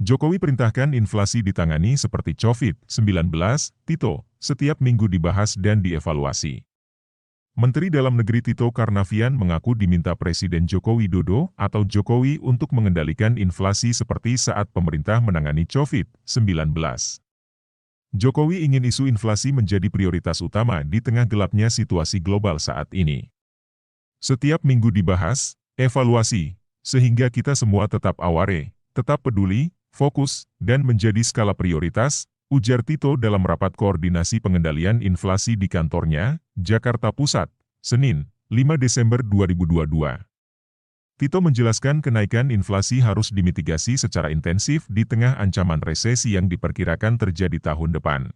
Jokowi perintahkan inflasi ditangani seperti COVID-19, Tito, setiap minggu dibahas dan dievaluasi. Menteri Dalam Negeri Tito Karnavian mengaku diminta Presiden Joko Widodo atau Jokowi untuk mengendalikan inflasi seperti saat pemerintah menangani COVID-19. Jokowi ingin isu inflasi menjadi prioritas utama di tengah gelapnya situasi global saat ini. Setiap minggu dibahas, evaluasi, sehingga kita semua tetap aware, tetap peduli, fokus, dan menjadi skala prioritas, ujar Tito dalam rapat koordinasi pengendalian inflasi di kantornya, Jakarta Pusat, Senin, 5 Desember 2022. Tito menjelaskan kenaikan inflasi harus dimitigasi secara intensif di tengah ancaman resesi yang diperkirakan terjadi tahun depan.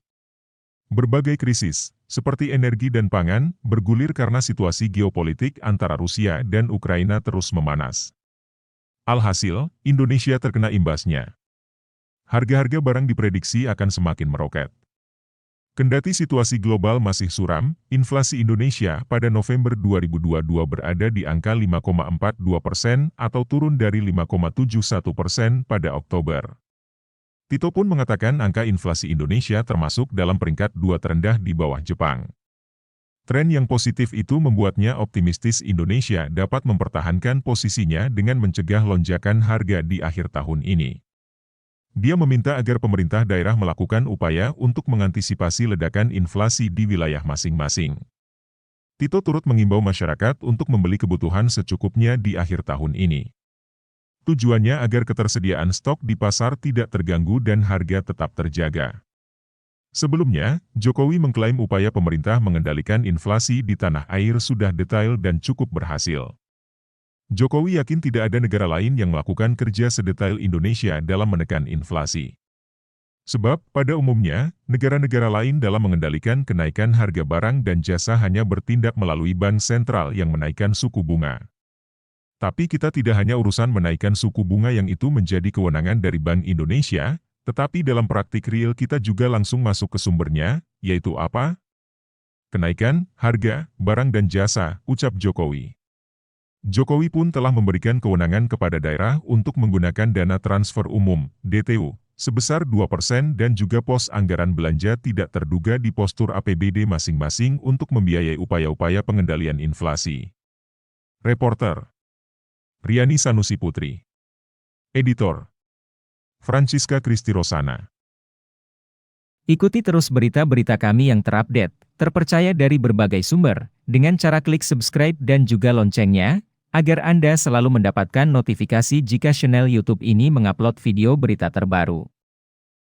Berbagai krisis, seperti energi dan pangan, bergulir karena situasi geopolitik antara Rusia dan Ukraina terus memanas. Alhasil, Indonesia terkena imbasnya. Harga-harga barang diprediksi akan semakin meroket. Kendati situasi global masih suram, inflasi Indonesia pada November 2022 berada di angka 5,42% atau turun dari 5,71% pada Oktober. Tito pun mengatakan angka inflasi Indonesia termasuk dalam peringkat 2 terendah di bawah Jepang. Tren yang positif itu membuatnya optimistis Indonesia dapat mempertahankan posisinya dengan mencegah lonjakan harga di akhir tahun ini. Dia meminta agar pemerintah daerah melakukan upaya untuk mengantisipasi ledakan inflasi di wilayah masing-masing. Tito turut mengimbau masyarakat untuk membeli kebutuhan secukupnya di akhir tahun ini. Tujuannya agar ketersediaan stok di pasar tidak terganggu dan harga tetap terjaga. Sebelumnya, Jokowi mengklaim upaya pemerintah mengendalikan inflasi di tanah air sudah detail dan cukup berhasil. Jokowi yakin tidak ada negara lain yang melakukan kerja sedetail Indonesia dalam menekan inflasi. Sebab, pada umumnya, negara-negara lain dalam mengendalikan kenaikan harga barang dan jasa hanya bertindak melalui bank sentral yang menaikkan suku bunga. Tapi kita tidak hanya urusan menaikkan suku bunga yang itu menjadi kewenangan dari Bank Indonesia, tetapi dalam praktik real kita juga langsung masuk ke sumbernya, yaitu apa? Kenaikan harga, barang dan jasa, ucap Jokowi. Jokowi pun telah memberikan kewenangan kepada daerah untuk menggunakan dana transfer umum, DTU, sebesar 2% dan juga pos anggaran belanja tidak terduga di postur APBD masing-masing untuk membiayai upaya-upaya pengendalian inflasi. Reporter Riani Sanusi Putri. Editor Francisca Kristi Rosana. Ikuti terus berita-berita kami yang terupdate, terpercaya dari berbagai sumber, dengan cara klik subscribe dan juga loncengnya, agar Anda selalu mendapatkan notifikasi jika channel YouTube ini mengupload video berita terbaru.